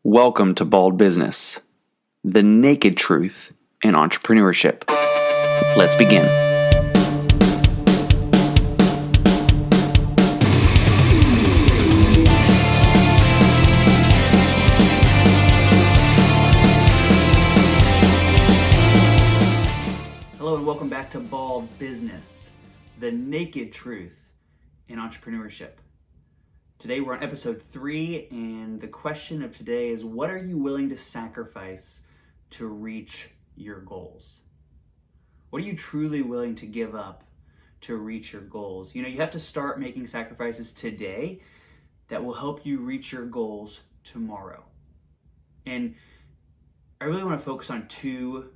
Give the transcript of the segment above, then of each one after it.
Welcome to Bald Business, the naked truth in entrepreneurship. Let's begin. Hello and welcome back to Bald Business, the naked truth in entrepreneurship. Today we're on episode 3, and the question of today is, what are you willing to sacrifice to reach your goals? What are you truly willing to give up to reach your goals? You have to start making sacrifices today that will help you reach your goals tomorrow. And I really want to focus on 2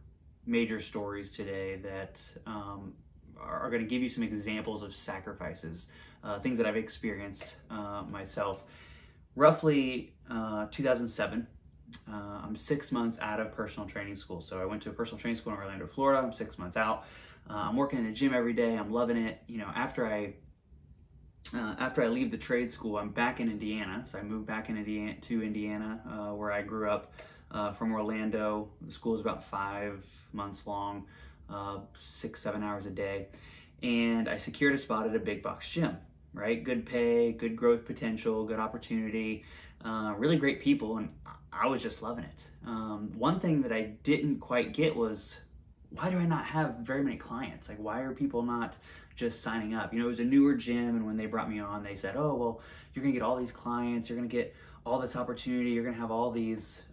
major stories today that are going to give you some examples of sacrifices, things that I've experienced myself. Roughly 2007, I'm 6 months out of personal training school. So I went to a personal training school in Orlando, Florida. I'm 6 months out. I'm working in the gym every day. I'm loving it. After I leave the trade school, I'm back in Indiana. So I moved back in Indiana, where I grew up. From Orlando. The school is about 5 months long, 6-7 hours a day. And I secured a spot at a big box gym, right? Good pay, good growth potential, good opportunity, really great people. And I was just loving it. One thing that I didn't quite get was, why do I not have very many clients? Like, why are people not just signing up? It was a newer gym, and when they brought me on, they said, oh, well, you're gonna get all these clients, you're gonna get all this opportunity, you're gonna have all these,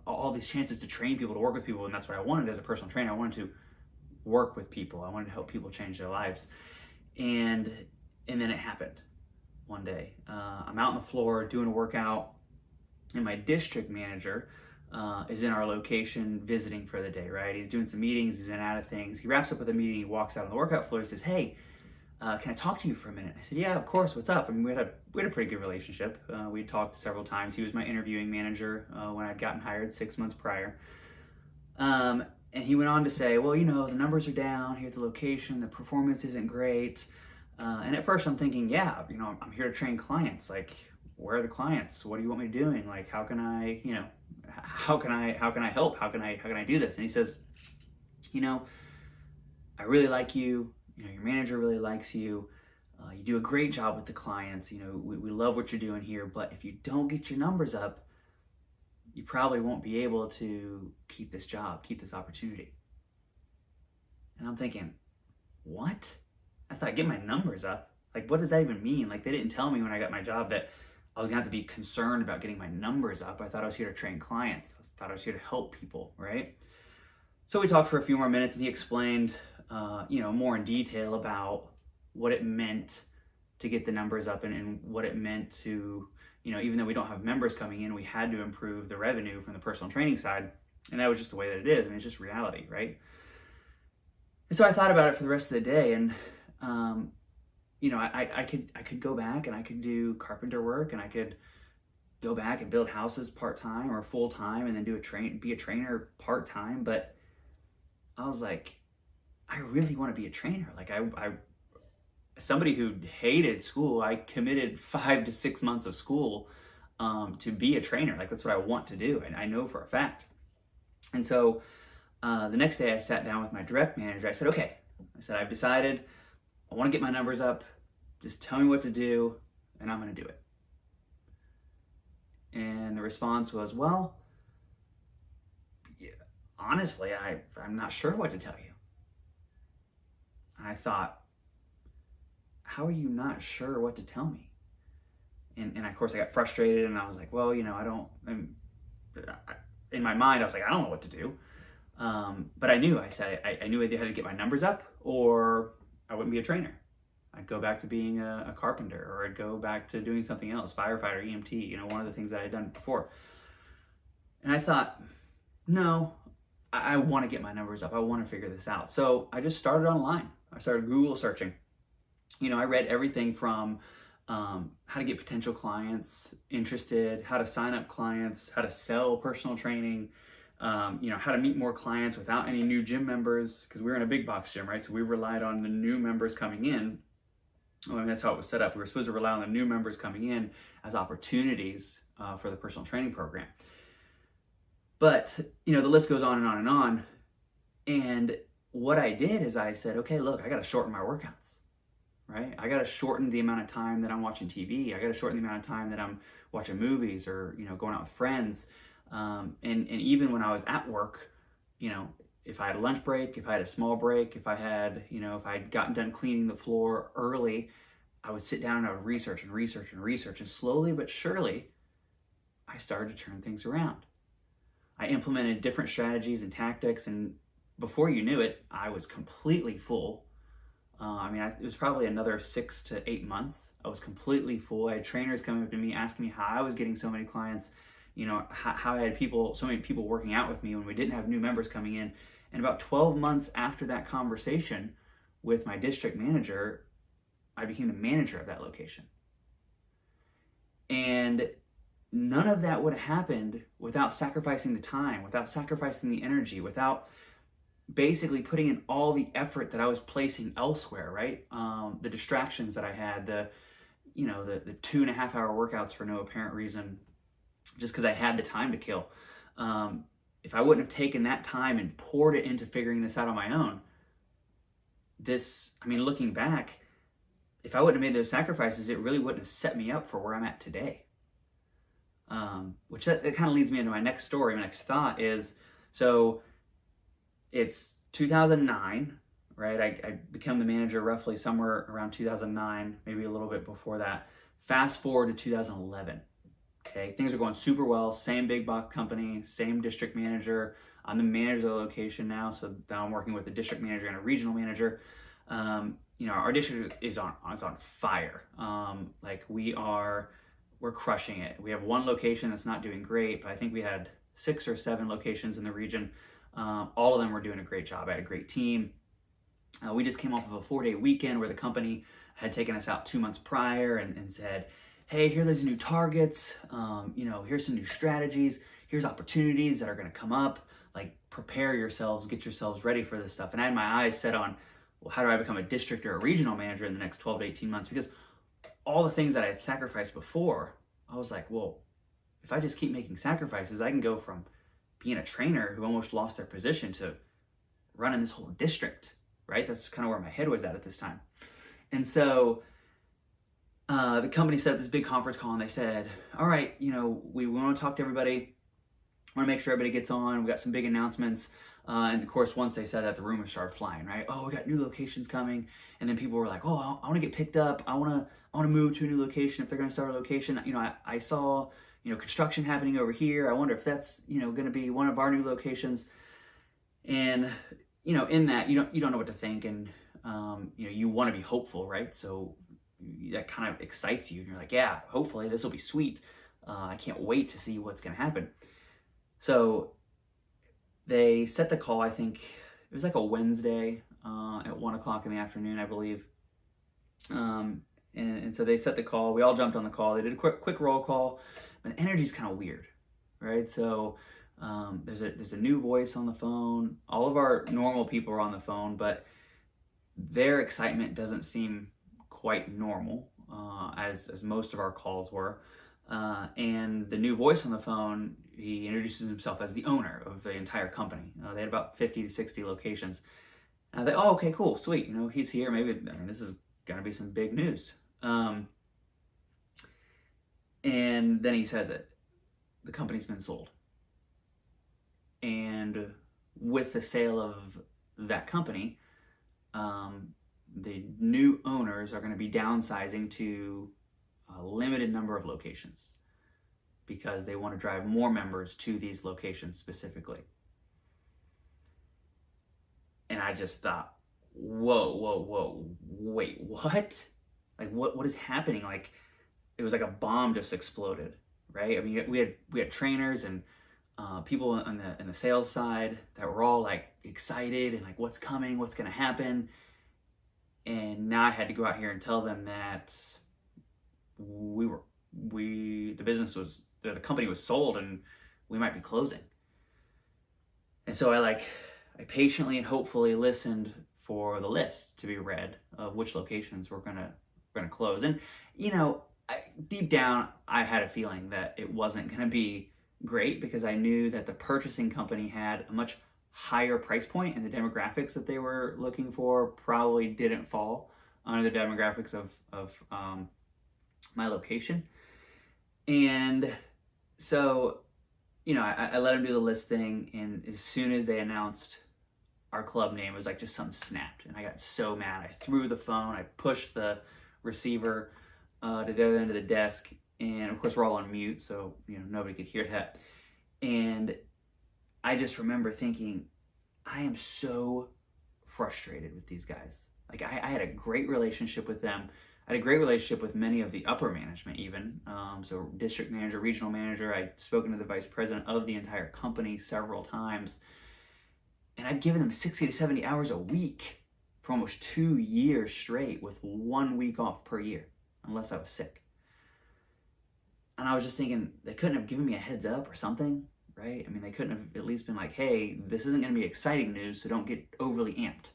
all these chances to train people, to work with people. And that's what I wanted as a personal trainer. I wanted to work with people. I wanted to help people change their lives. And then it happened one day. I'm out on the floor doing a workout, and my district manager is in our location visiting for the day, right? He's doing some meetings, he's in and out of things. He wraps up with a meeting, he walks out on the workout floor, he says, hey, can I talk to you for a minute? I said, yeah, of course, what's up? We had a pretty good relationship. We talked several times. He was my interviewing manager when I'd gotten hired 6 months prior. And he went on to say, well, the numbers are down here at the location, the performance isn't great. And at first I'm thinking, yeah, I'm here to train clients. Like, where are the clients? What do you want me doing? Like, how can I help? How can I do this? And he says, I really like you. Your manager really likes you. You do a great job with the clients. We love what you're doing here, but if you don't get your numbers up, you probably won't be able to keep this job, keep this opportunity. And I'm thinking, what? I thought, get my numbers up? Like, what does that even mean? Like, they didn't tell me when I got my job that I was gonna have to be concerned about getting my numbers up. I thought I was here to train clients. I thought I was here to help people, right? So we talked for a few more minutes, and he explained more in detail about what it meant to get the numbers up, and what it meant to, even though we don't have members coming in, we had to improve the revenue from the personal training side. And that was just the way that it is. It's just reality, right? And so I thought about it for the rest of the day, and I could go back and I could do carpenter work, and I could go back and build houses part-time or full-time, and then be a trainer part-time. But I was like, I really want to be a trainer. Like, I somebody who hated school, I committed 5 to 6 months of school to be a trainer. Like, that's what I want to do, and I know for a fact. And so the next day I sat down with my direct manager. I said, okay, I've decided I want to get my numbers up. Just tell me what to do, and I'm going to do it. And the response was, well, yeah, honestly, I'm not sure what to tell you. And I thought, how are you not sure what to tell me? And of course I got frustrated, and I was like, well, in my mind, I was like, I don't know what to do. But I knew, I knew I had to get my numbers up, or I wouldn't be a trainer. I'd go back to being a carpenter, or I'd go back to doing something else, firefighter, EMT, one of the things that I had done before. And I thought, no, I want to get my numbers up. I want to figure this out. So I just started online. I started Google searching. I read everything from how to get potential clients interested, how to sign up clients, how to sell personal training, how to meet more clients without any new gym members, because we were in a big box gym, right? So we relied on the new members coming in. That's how it was set up. We were supposed to rely on the new members coming in as opportunities for the personal training program. But, the list goes on and on and on. And what I did is I said, okay, look, I got to shorten my workouts, right? I got to shorten the amount of time that I'm watching TV. I got to shorten the amount of time that I'm watching movies or, going out with friends. And even when I was at work, if I had a lunch break, if I had a small break, if I had, if I'd gotten done cleaning the floor early, I would sit down and I would research. And slowly but surely, I started to turn things around. I implemented different strategies and tactics, and before you knew it, I was completely full. It was probably another 6 to 8 months. I was completely full. I had trainers coming up to me asking me how I was getting so many clients, how I had so many people working out with me when we didn't have new members coming in. And about 12 months after that conversation with my district manager, I became the manager of that location. And none of that would have happened without sacrificing the time, without sacrificing the energy, without basically putting in all the effort that I was placing elsewhere, right? The distractions that I had, the 2.5 hour workouts for no apparent reason, just because I had the time to kill. If I wouldn't have taken that time and poured it into figuring this out on my own, looking back, if I wouldn't have made those sacrifices, it really wouldn't have set me up for where I'm at today. Which that kind of leads me into my next story. My next thought is, so it's 2009, right? I become the manager roughly somewhere around 2009, maybe a little bit before that. Fast forward to 2011. Okay, things are going super well. Same big box company, same district manager. I'm the manager of the location now, so now I'm working with a district manager and a regional manager. Our district is on fire. We're crushing it. We have one location that's not doing great, but I think we had 6 or 7 locations in the region. All of them were doing a great job. I had a great team. We just came off of a 4-day weekend where the company had taken us out 2 months prior and said, hey, here are these new targets. Here's some new strategies. Here's opportunities that are going to come up. Like, prepare yourselves, get yourselves ready for this stuff. And I had my eyes set on, well, how do I become a district or a regional manager in the next 12 to 18 months? Because all the things that I had sacrificed before, I was like, well, if I just keep making sacrifices, I can go from being a trainer who almost lost their position to running this whole district, right? That's kind of where my head was at this time. And so the company set up this big conference call and they said, all right, we want to talk to everybody. We want to make sure everybody gets on. We got some big announcements. And of course, once they said that, the rumors started flying, right? Oh, we got new locations coming. And then people were like, oh, I want to get picked up. I want to move to a new location if they're going to start a location. I saw, construction happening over here. I wonder if that's, going to be one of our new locations. And, in that, you don't know what to think. And, you want to be hopeful, right? So that kind of excites you. And you're like, yeah, hopefully this will be sweet. I can't wait to see what's going to happen. So they set the call, I think it was like a Wednesday at 1 o'clock in the afternoon, I believe. And so they set the call. We all jumped on the call. They did a quick roll call, but the energy's kind of weird, right? So there's a new voice on the phone. All of our normal people are on the phone, but their excitement doesn't seem quite normal as most of our calls were. And the new voice on the phone, he introduces himself as the owner of the entire company. They had about 50 to 60 locations. And they, okay, cool, sweet. He's here. Maybe, this is going to be some big news. And then he says it. The company's been sold. And with the sale of that company, the new owners are going to be downsizing to a limited number of locations because they want to drive more members to these locations specifically. And I just thought, whoa, wait, what? Like, what is happening? Like, it was like a bomb just exploded, right? We had trainers and people on the sales side that were all like excited and like, what's coming, what's going to happen. And now I had to go out here and tell them that the company was sold and we might be closing. And so I patiently and hopefully listened for the list to be read of which locations we're gonna close. And deep down, I had a feeling that it wasn't going to be great because I knew that the purchasing company had a much higher price point, and the demographics that they were looking for probably didn't fall under the demographics of my location. And so, I let them do the listing, and as soon as they announced our club name, it was like just something snapped, and I got so mad. I threw the phone, I pushed the receiver to the other end of the desk, and of course we're all on mute, so nobody could hear that. And I just remember thinking, I am so frustrated with these guys. Like I had a great relationship with them. I had a great relationship with many of the upper management even. So district manager, regional manager. I'd spoken to the vice president of the entire company several times. And I'd given them 60 to 70 hours a week for almost 2 years straight with 1 week off per year, unless I was sick. And I was just thinking, they couldn't have given me a heads up or something, right? I mean, they couldn't have at least been like, hey, this isn't going to be exciting news, so don't get overly amped.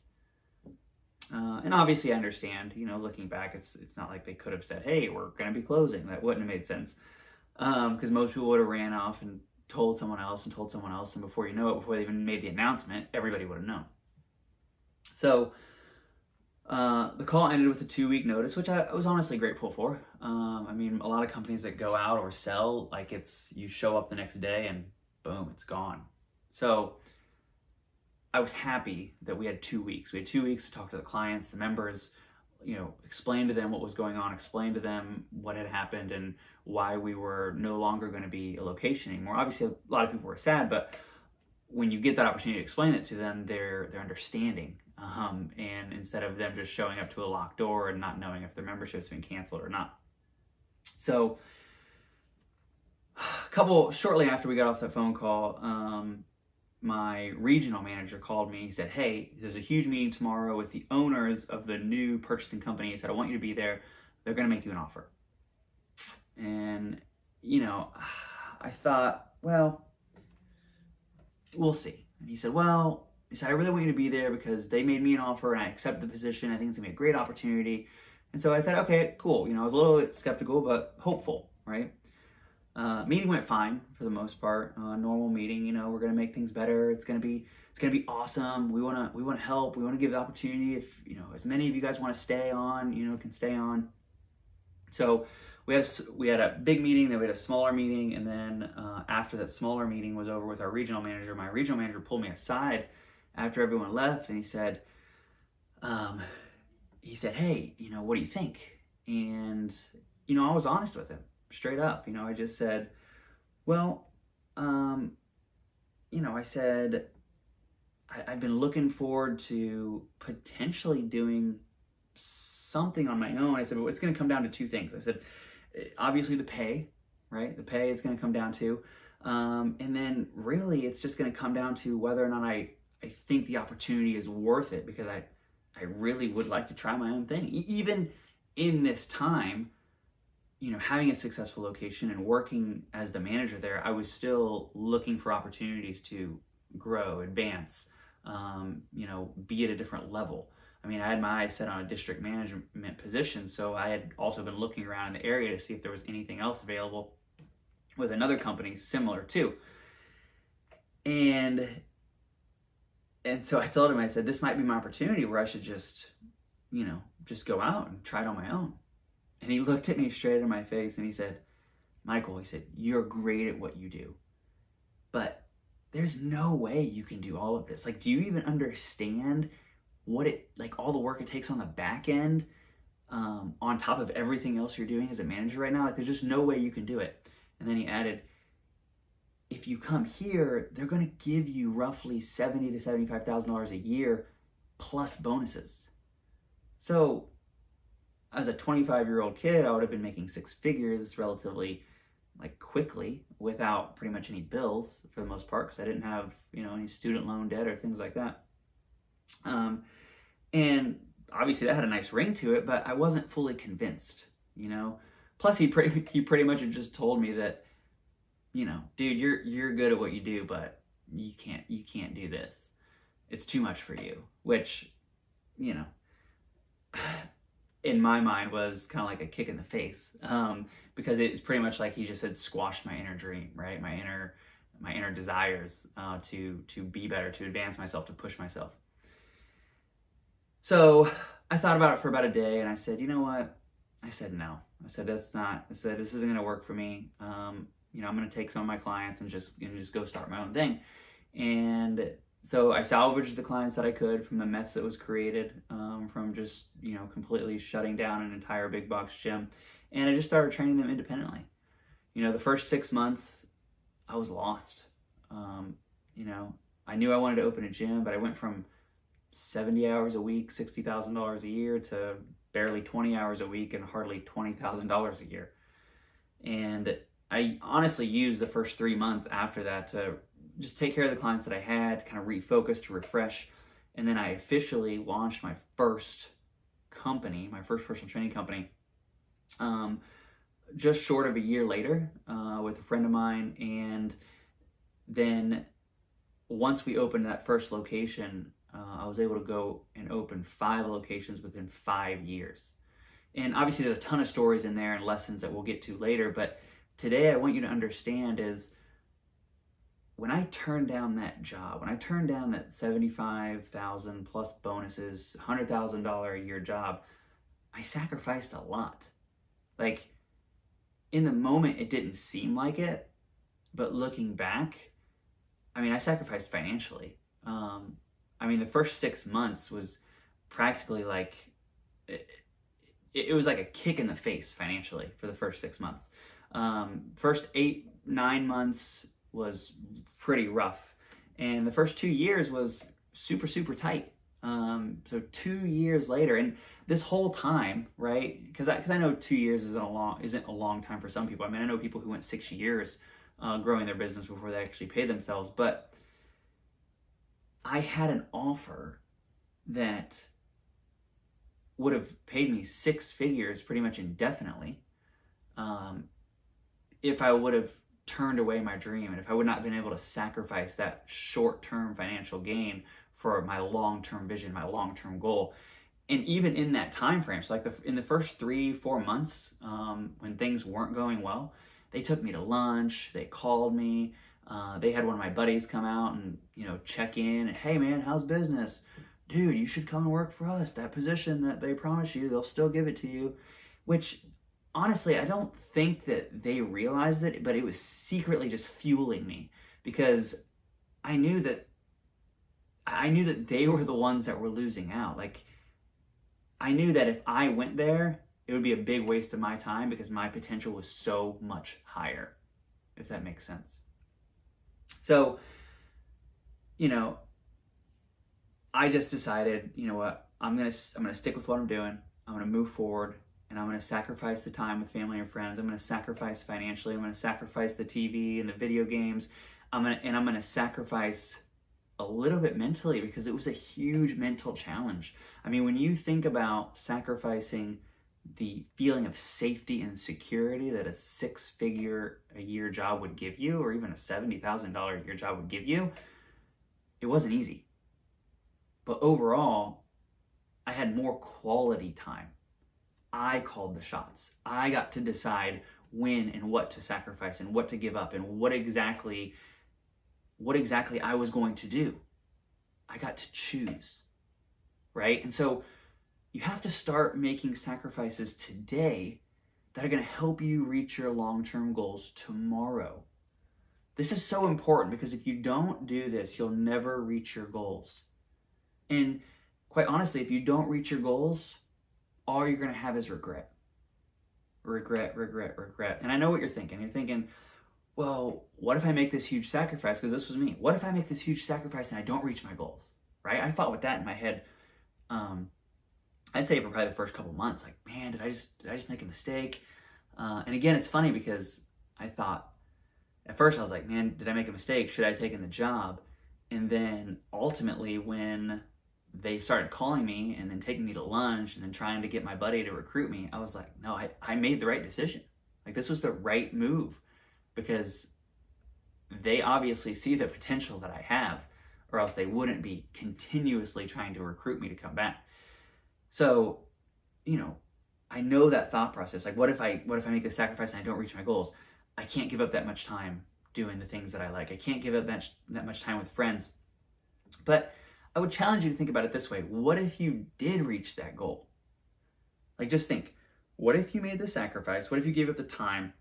And obviously I understand, looking back, it's not like they could have said, hey, we're going to be closing. That wouldn't have made sense. Because most people would have ran off and told someone else and told someone else. And before you know it, before they even made the announcement, everybody would have known. So the call ended with a 2-week notice, which I was honestly grateful for. I mean, a lot of companies that go out or sell, like you show up the next day and boom, it's gone. So I was happy that we had 2 weeks. We had 2 weeks to talk to the clients, the members, explain to them what was going on, explain to them what had happened and why we were no longer going to be a location anymore. Obviously, a lot of people were sad, but when you get that opportunity to explain it to them, they're understanding. And instead of them just showing up to a locked door and not knowing if their membership's been canceled or not. So shortly after we got off that phone call, my regional manager called me. He said, hey, there's a huge meeting tomorrow with the owners of the new purchasing company. He said, I want you to be there. They're going to make you an offer. And, I thought, well, we'll see. And he said, I really want you to be there because they made me an offer and I accepted the position. I think it's going to be a great opportunity. And so I thought, okay, cool. I was a little bit skeptical, but hopeful, right? Meeting went fine for the most part. Normal meeting, we're gonna make things better. It's gonna be awesome. We wanna help. We wanna give the opportunity. If as many of you guys want to stay on, can stay on. So we had a big meeting, then we had a smaller meeting, and then after that smaller meeting was over with our regional manager, my regional manager pulled me aside after everyone left, and he said, hey, what do you think? And I was honest with him. Straight up, I just said, I said, I've been looking forward to potentially doing something on my own. I said, well, it's going to come down to two things. I said, obviously the pay, right? The pay is going to come down to, and then really it's just going to come down to whether or not I think the opportunity is worth it, because I really would like to try my own thing. Even in this time, having a successful location and working as the manager there, I was still looking for opportunities to grow, advance, be at a different level. I mean, I had my eyes set on a district management position, so I had also been looking around in the area to see if there was anything else available with another company similar too. And so I told him, I said, this might be my opportunity where I should just go out and try it on my own. And he looked at me straight in my face and he said, Michael, he said, you're great at what you do, but there's no way you can do all of this. Like, do you even understand all the work it takes on the back end, on top of everything else you're doing as a manager right now? Like, there's just no way you can do it. And then he added, if you come here, they're going to give you roughly $70,000 to $75,000 a year plus bonuses. So as a 25-year-old kid, I would have been making six figures relatively quickly without pretty much any bills for the most part, because I didn't have, any student loan debt or things like that. And obviously that had a nice ring to it, but I wasn't fully convinced, Plus he pretty much had just told me that, dude, you're good at what you do, but you can't do this. It's too much for you, which, in my mind was kind of like a kick in the face, because it's pretty much like he just had squashed my inner dream, right? My inner desires to be better, to advance myself, to push myself. So I thought about it for about a day, and I said, you know what? I said no. I said this isn't going to work for me. I'm going to take some of my clients and just go start my own thing. And so I salvaged the clients that I could from the mess that was created, from just, completely shutting down an entire big box gym. And I just started training them independently. The first 6 months, I was lost. I knew I wanted to open a gym, but I went from 70 hours a week, $60,000 a year, to barely 20 hours a week and hardly $20,000 a year. And I honestly used the first 3 months after that to just take care of the clients that I had, kind of refocus, to refresh. And then I officially launched my first company, my first personal training company, just short of a year later, with a friend of mine. And then once we opened that first location, I was able to go and open 5 locations within 5 years. And obviously there's a ton of stories in there and lessons that we'll get to later, but today I want you to understand is, when I turned down that job, when I turned down that $75,000 plus bonuses, $100,000 a year job, I sacrificed a lot. Like, in the moment it didn't seem like it, but looking back, I sacrificed financially. The first 6 months was practically like, it was like a kick in the face financially for the first 6 months. First 8-9 months was pretty rough. And the first 2 years was super, super tight. So 2 years later, and this whole time, right? Because I know 2 years isn't a long time for some people. I know people who went 6 years growing their business before they actually paid themselves. But I had an offer that would have paid me 6 figures pretty much indefinitely, if I would have turned away my dream, and if I would not have been able to sacrifice that short-term financial gain for my long-term vision, my long-term goal. And even in that time frame, so like in the first 3-4 months, when things weren't going well, they took me to lunch, they called me, they had one of my buddies come out and check in, and, hey man, how's business? Dude, you should come and work for us. That position that they promised you, they'll still give it to you. Which, honestly, I don't think that they realized it, but it was secretly just fueling me, because I knew that they were the ones that were losing out. Like, I knew that if I went there, it would be a big waste of my time, because my potential was so much higher, if that makes sense. So, I just decided, you know what, I'm gonna stick with what I'm doing. I'm gonna move forward, and I'm gonna sacrifice the time with family and friends. I'm gonna sacrifice financially. I'm gonna sacrifice the TV and the video games. I'm gonna sacrifice a little bit mentally, because it was a huge mental challenge. When you think about sacrificing the feeling of safety and security that a 6-figure a year job would give you, or even a $70,000 a year job would give you, it wasn't easy. But overall, I had more quality time. I called the shots. I got to decide when and what to sacrifice and what to give up and what exactly I was going to do. I got to choose, right? And so you have to start making sacrifices today that are going to help you reach your long-term goals tomorrow. This is so important, because if you don't do this, you'll never reach your goals. And quite honestly, if you don't reach your goals, all you're going to have is regret. Regret, regret, regret. And I know what you're thinking. You're thinking, well, what if I make this huge sacrifice? Because this was me. What if I make this huge sacrifice and I don't reach my goals, right? I fought with that in my head. I'd say for probably the first couple months, like, man, did I just make a mistake? And again, it's funny, because I thought, at first I was like, man, did I make a mistake? Should I have taken the job? And then ultimately, when they started calling me and then taking me to lunch and then trying to get my buddy to recruit me, I was like, no, I made the right decision. Like, this was the right move, because they obviously see the potential that I have, or else they wouldn't be continuously trying to recruit me to come back. So, I know that thought process. Like, what if I make the sacrifice and I don't reach my goals? I can't give up that much time doing the things that I like. I can't give up that much time with friends. But I would challenge you to think about it this way. What if you did reach that goal? Like, just think, what if you made the sacrifice? What if you gave up the time?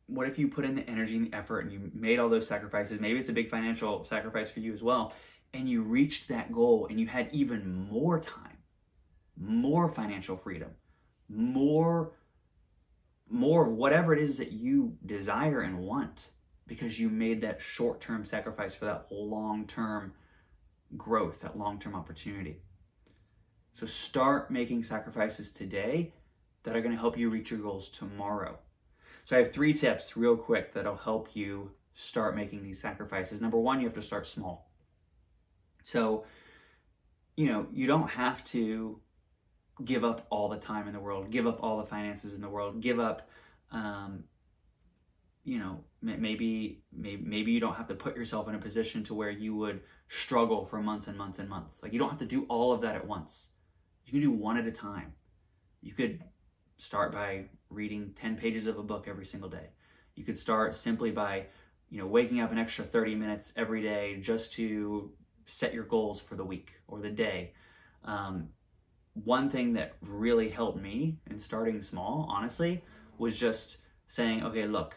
What if you put in the energy and the effort and you made all those sacrifices? Maybe it's a big financial sacrifice for you as well. And you reached that goal and you had even more time, more financial freedom, more of whatever it is that you desire and want, because you made that short-term sacrifice for that long-term growth, that long-term opportunity. So start making sacrifices today that are going to help you reach your goals tomorrow. So I have 3 tips real quick that'll help you start making these sacrifices. Number 1, you have to start small. So, you don't have to give up all the time in the world, give up all the finances in the world, give up, maybe you don't have to put yourself in a position to where you would struggle for months and months and months. Like, you don't have to do all of that at once. You can do one at a time. You could start by reading 10 pages of a book every single day. You could start simply by, waking up an extra 30 minutes every day just to set your goals for the week or the day. One thing that really helped me in starting small, honestly, was just saying, okay, look,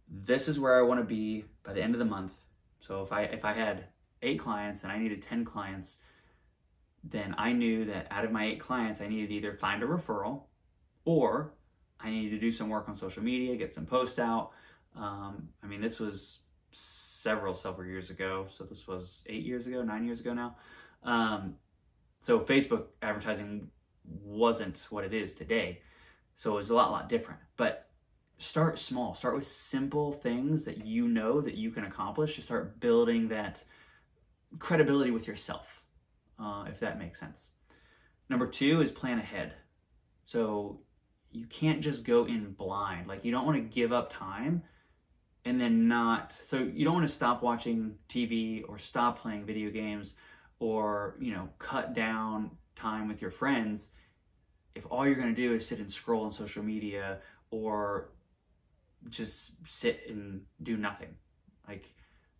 this is where I want to be by the end of the month. So if I had 8 clients and I needed 10 clients, then I knew that out of my 8 clients, I needed to either find a referral or I needed to do some work on social media, get some posts out. This was several years ago. So this was 9 years ago now. So Facebook advertising wasn't what it is today. So it was a lot different. But start small. Start with simple things that you know that you can accomplish to start building that credibility with yourself, if that makes sense. Number 2 is plan ahead. So you can't just go in blind. Like, you don't want to give up time and then so you don't want to stop watching TV or stop playing video games or, cut down time with your friends if all you're going to do is sit and scroll on social media or just sit and do nothing. Like,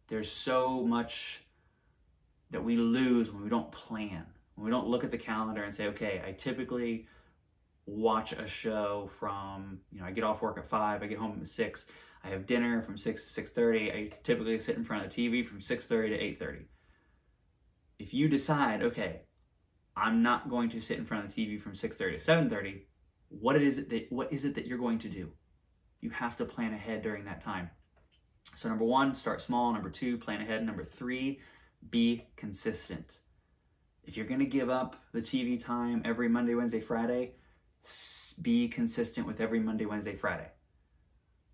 there's so much that we lose when we don't plan, when we don't look at the calendar and say, okay, I typically watch a show from, I get off work at 5, I get home at 6, I have dinner from 6 to 6:30, I typically sit in front of the TV from 6:30 to 8:30. If you decide, okay, I'm not going to sit in front of the TV from 6:30 to 7:30, what is it that you're going to do? You have to plan ahead during that time. So number 1, start small. Number 2, plan ahead. Number 3, be consistent. If you're going to give up the TV time every Monday, Wednesday, Friday, be consistent with every Monday, Wednesday, Friday.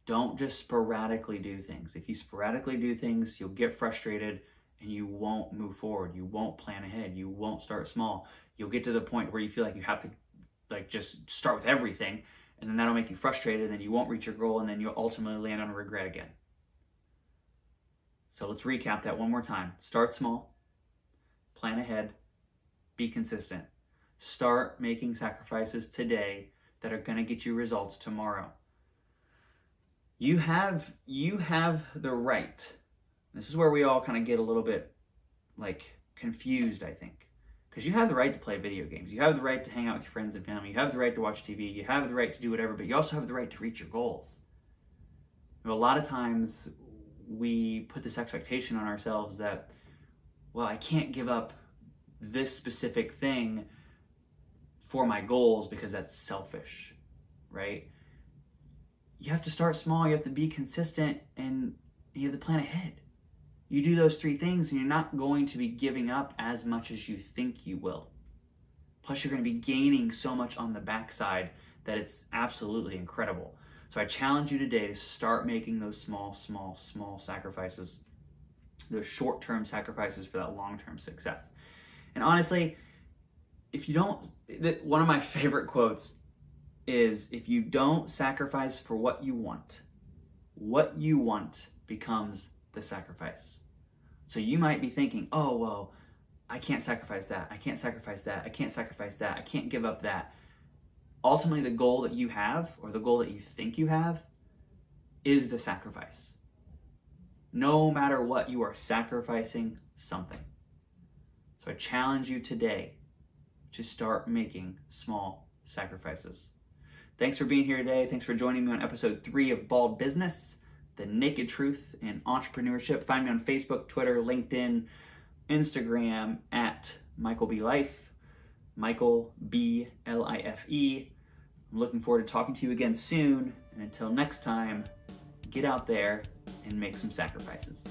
Don't just sporadically do things. If you sporadically do things, you'll get frustrated and you won't move forward. You won't plan ahead. You won't start small. You'll get to the point where you feel like you have to just start with everything, and then that'll make you frustrated, and then you won't reach your goal, and then you'll ultimately land on regret again. So let's recap that one more time. Start small, plan ahead, be consistent. Start making sacrifices today that are going to get you results tomorrow. You have the right. This is where we all kind of get a little bit confused, I think. Because you have the right to play video games. You have the right to hang out with your friends and family. You have the right to watch TV. You have the right to do whatever, but you also have the right to reach your goals. A lot of times we put this expectation on ourselves that, well, I can't give up this specific thing for my goals because that's selfish, right? You have to start small, you have to be consistent, and you have to plan ahead. You do those 3 things and you're not going to be giving up as much as you think you will. Plus, you're going to be gaining so much on the backside that it's absolutely incredible. So I challenge you today to start making those small sacrifices, those short-term sacrifices for that long-term success. And honestly, one of my favorite quotes is, if you don't sacrifice for what you want becomes the sacrifice. So you might be thinking, oh, well, I can't sacrifice that. I can't sacrifice that. I can't sacrifice that. I can't give up that. ultimately the goal that you have, or the goal that you think you have, is the sacrifice. No matter what, you are sacrificing something. So I challenge you today to start making small sacrifices. Thanks for being here today. Thanks for joining me on episode 3 of Bald Business, the naked truth in entrepreneurship. Find me on Facebook, Twitter, LinkedIn, Instagram at Michael B. Life, Michael B. L-I-F-E. I'm looking forward to talking to you again soon. And until next time, get out there and make some sacrifices.